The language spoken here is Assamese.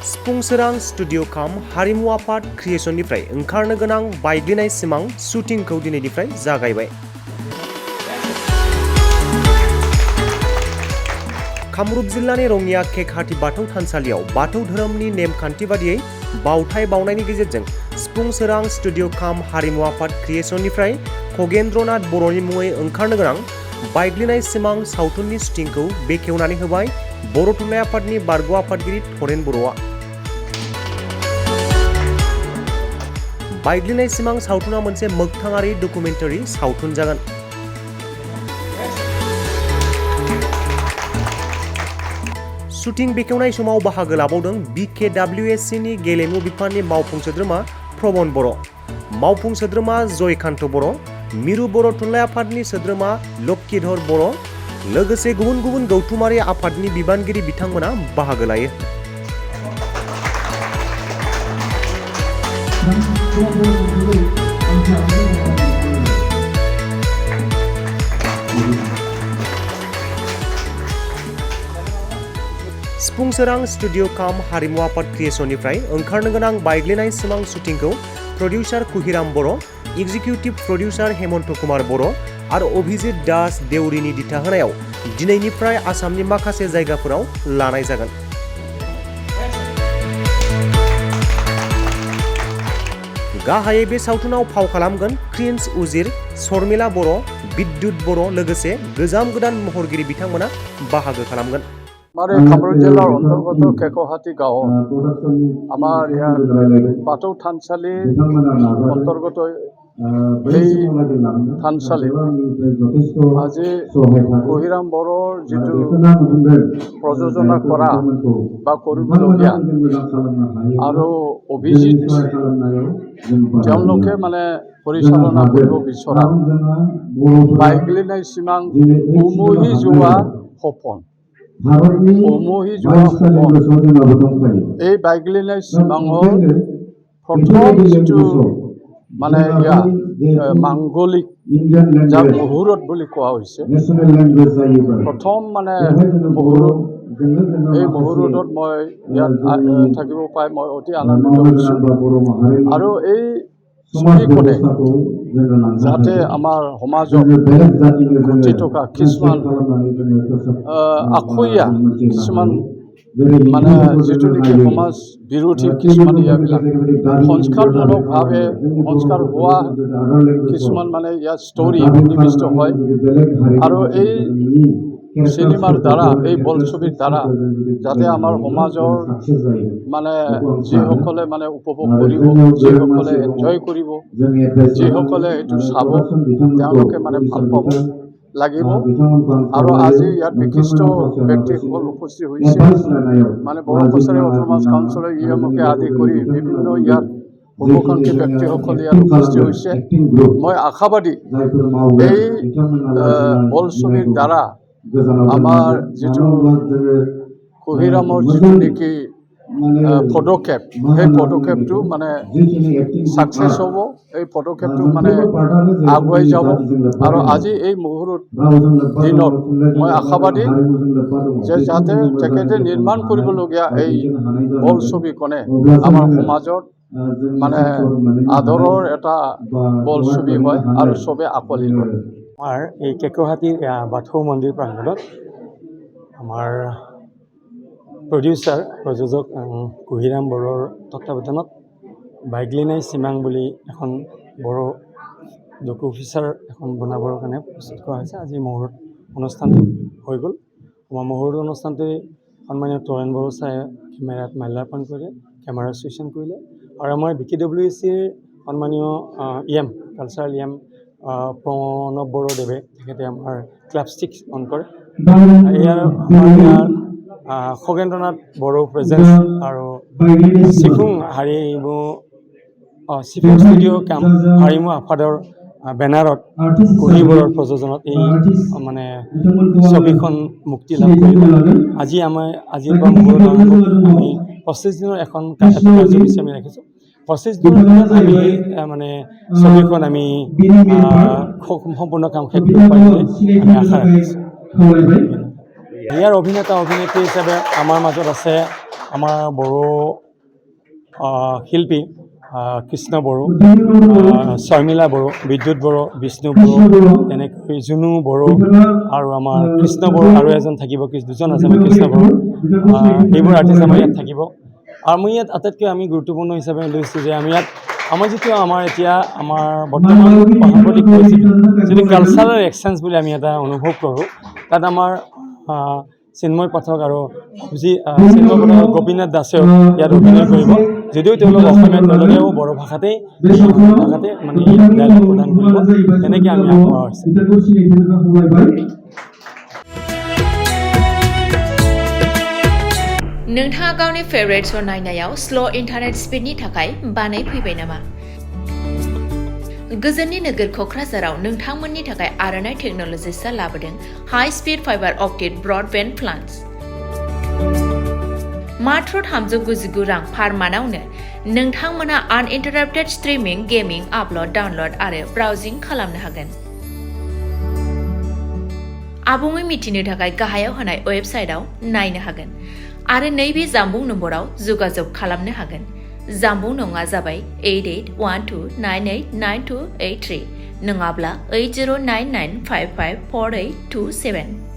सिफुं सोरां स्टुडिअ काम हारिमु आफाद क्रिएशननिफ्राय ओंखारनो गोनां बायग्लिनाय सिमां शुटिंखौ दिनैनिफ्राय जागायबाय। कामरुप जिल्लानि रङिया केकहाटी बाथौ थानसालियाव बाथौ धोरोमनि नेमखान्थि बादियै बावथाय बावनायनि गेजेरजों सिफुं सोरां स्टुडिअ काम हारिमु आफाद क्रिएशननिफ्राय खगेन्द्रनाथ बर'नि मुङै ओंखारनो गोनां बायग्लिनाय सिमां सावथुननि शुटिंखौ बेखेवनानै होबाय बर' थुनलाइ आफादनि बारग' आफादगिरि थरेन बर'आ। बायग्लिनाय सिमां सावथुना मोनसे मोगथाङारि डकुमेन्टारि सावथुन जागोन। शुटिं बेखेवनाय समाव बाहागो लाबावदों BKWSC नि गेलेमु बिफाननि मावफुं सोद्रोमा प्रबन बर', मावफुं सोद्रोमा जयकान्त बर', मिरु बर' थुनलाइ आफादनि सोद्रोमा लक्कीधर बर', लोगोसे गुबुन गुबुन गौथुमारि आफादनि बिबानगिरि बिथांमोना बाहागो लायो। सिफुं सोरां स्टुडिअ काम हारिमु आफाद क्रिएशननिफ्राय ओंखारनो गोनां बायग्लिनाय सिमां शुटिंखौ प्रडिउसार कुहिराम बर', एक्जिकिउटिभ प्रडिउसार हेमन्त कुमार बर' आरो अभिजित दास देउरिनि दिथा होनायाव दिनैनिफ्राय आसामनि माखासे जायगाफोराव लानाय जागोन। गाहायै बे सावथुनाव फाव खालामगोन प्रिन्स उजिर, शर्मिला बर', बिद्युत बर', लोगोसे गोजाम गोदान महरगिरि बिथांमोना बाहागो खालामगोन। हमारे कामरुप जिल्लार अंतर्गत केकहाटी गाँव आमार यार बाथौ थानसाली अंतर्गत এই थानसाली আজি কুহিৰাম বৰৰ যিটো প্ৰযোজনা কৰা বা কৰিবলগীয়া আৰু অভিজিত তেওঁলোকে মানে পৰিচালনা কৰিব বিচৰা বায়গ্লিনাই সিমাং উমহি যোৱা সপোন উমহি যোৱা সপোন এই বায়গ্লিনাই সিমাঙৰ প্ৰথম যিটো মানে মাংগলিক যাক মুহূৰ্ত বুলি কোৱা হৈছে প্ৰথম মানে মুহূৰ্ত এই মুহূৰ্তত মই ইয়াত থাকিব পাই মই অতি আনন্দিত হৈছোঁ আৰু এই ছবিখনে যাতে আমাৰ সমাজত ঘটি থকা কিছুমান আখুৰীয়া কিছুমান মানে যিটো নেকি সমাজ বিৰোধী কিছুমান ইয়াবিলাক সংস্কাৰমূলকভাৱে সংস্কাৰ হোৱা কিছুমান মানে ইয়াৰ ষ্টৰি সন্নিৱিষ্ট হয় আৰু এই চিনেমাৰ দ্বাৰা এই বোলছবিৰ দ্বাৰা যাতে আমাৰ সমাজৰ মানে যিসকলে মানে উপভোগ কৰিব যিসকলে এনজয় কৰিব যিসকলে এইটো চাব তেওঁলোকে মানে ভাল পাব লাগিব আৰু আজি ইয়াত বিশিষ্ট ব্যক্তিসকল উপস্থিত হৈছে মানে বড়ো কছাৰী অট'নমাছ কাউন্সিলৰ ইএমকে আদি কৰি বিভিন্ন ইয়াত শুভাকাংক্ষী ব্যক্তিসকল ইয়াত উপস্থিত হৈছে। মই আশাবাদী এই বোলছবিৰ দ্বাৰা আমাৰ যিটো কুহিৰামৰ যিটো নেকি পদক্ষেপ সেই পদক্ষেপটো মানে ছাকচেছ হ'ব এই পদক্ষেপটো মানে আগুৱাই যাব আৰু আজি এই মুহূৰ্তত দিনত মই আশাবাদী যে যাতে তেখেতে নিৰ্মাণ কৰিবলগীয়া এই বোলছবিখনে আমাৰ সমাজত মানে আদৰৰ এটা বোলছবি হয় আৰু চবে আঁকোৱালি লয়। আমাৰ এই কেকহাটীৰ বাথৌ মন্দিৰ প্ৰাংগণত আমাৰ প্ৰডিউচাৰ প্ৰযোজক কুহিৰাম বৰৰ তত্বাৱধানত বায়গ্লিনাই সিমাং বুলি এখন বড়ো ডকু ফিচাৰ এখন বনাবৰ কাৰণে প্ৰস্তুত কৰা হৈছে। আজি মুহূৰ্ত অনুষ্ঠানটো হৈ গ'ল। আমাৰ মুহূৰ্ত অনুষ্ঠানটো সন্মানীয় তৰেন বড়ো ছাৰে কেমেৰাত মাল্যাৰ্পণ কৰিলে, কেমেৰা ছুইচন কৰিলে আৰু আমাৰ BKWSCৰ সন্মানীয় কালচাৰেল প্ৰণৱ বড়োদেৱে তেখেতে আমাৰ ক্লাপষ্টিক অন কৰে। ইয়াৰ খগেন্দ্ৰনাথ বড়ো প্ৰেজেন্স আৰু সিফুং সিফুং স্টুডিঅ কাম হাৰিমু আফাদৰ বেনাৰত কুহি বৰৰ প্ৰযোজনত এই মানে ছবিখন মুক্তি লাভ কৰিব। আজিৰ পৰা মুহূৰ্ত আমি 25 দিনৰ এখন কাৰ্যসূচী আমি ৰাখিছোঁ। 25 দিনৰ ভিতৰত আমি মানে ছবিখন আমি সম্পূৰ্ণ কাম শেষ কৰিব পাৰিম বুলি আমি আশা ৰাখিছোঁ। ইয়াৰ অভিনেতা অভিনেত্ৰী হিচাপে আমাৰ মাজত আছে আমাৰ বড়ো শিল্পী কৃষ্ণ বড়ো, শৰ্মিলা বড়ো, বিদ্যুৎ বড়ো, বিষ্ণু বড়ো, তেনেকৈ জুনু বড়ো আৰু আমাৰ কৃষ্ণ বড়ো আৰু এজন থাকিব, দুজন আছে আমাৰ কৃষ্ণ বড়ো। এইবোৰ আৰ্টিষ্ট আমাৰ ইয়াত থাকিব। আৰু মই ইয়াত আটাইতকৈ আমি গুৰুত্বপূৰ্ণ হিচাপে লৈছোঁ যে আমি ইয়াত আমাৰ যিটো এতিয়া আমাৰ বৰ্তমান সাম্প্ৰতিক পৰিস্থিতি যিটো কালচাৰেল এক্সচেঞ্জ বুলি আমি এটা অনুভৱ কৰোঁ, তাত আমাৰ চিন্ময় পাঠক আৰু চিন্ময় পাঠক গোপীনাথ দাসেও ইয়াত অভিনয় কৰিব। যদিও তেওঁলোক অসমীয়া, তেওঁলোকেও বড়ো ভাষাতেই মানে ডায়লগ প্ৰদান কৰিব। তেনেকৈ আমি আগবঢ়া হৈছে। नोंथाङा गावनि फेभरेट श' नायनायाव स्ल' इन्टारनेट स्पिडनि थाखाय बानायफैबाय नामा? गोजोननि नोगोर क'क्राझाराव नोंथांमोननि थाखाय आर'नाइ टेक्न'लजिसआ लाबोदों high speed fibre optic broadband plans. मात्र 399 रां पार मान्थआवनो नोंथांमोना आनइन्टाराप्टेड स्ट्रिमिं, गेमिं, आपल'ड, डाउनल'ड आरो ब्राउजिं खालामनो हागोन। आबुङै मिथिनो थाखाय गाहायाव होनाय वेबसाइटआव नायनो हागोन आरो नैबे जामबुं नम्बराव जगाजग खालामनो हागोन। जामबुं नङा जाबाय 8812989283 नङाब्ला 8099554827।